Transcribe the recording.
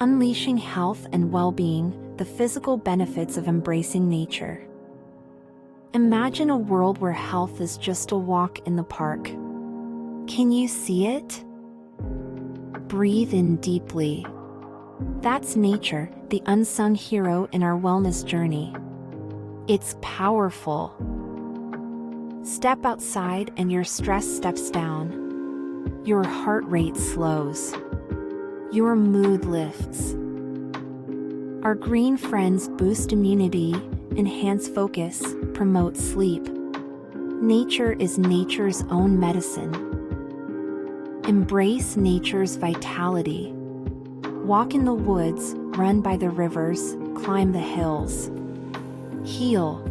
Unleashing health and well-being, the physical benefits of embracing nature. Imagine a world where health is just a walk in the park. Can you see it? Breathe in deeply. That's nature, the unsung hero in our wellness journey. It's powerful. Step outside and your stress steps down. Your heart rate slows. Your mood lifts. Our green friends boost immunity, enhance focus, promote sleep. Nature is nature's own medicine. Embrace nature's vitality. Walk in the woods, run by the rivers, climb the hills. Heal.